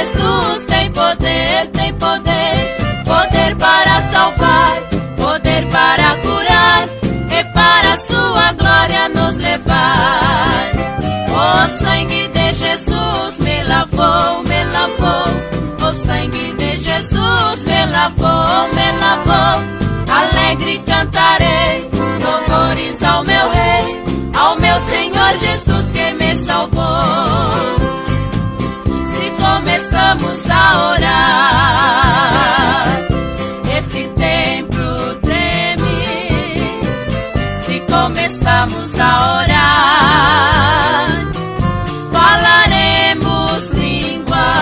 Jesus tem poder, poder para salvar, poder para curar e para sua glória nos levar. O sangue de Jesus me lavou, me lavou. O sangue de Jesus me lavou, me lavou. Alegre cantar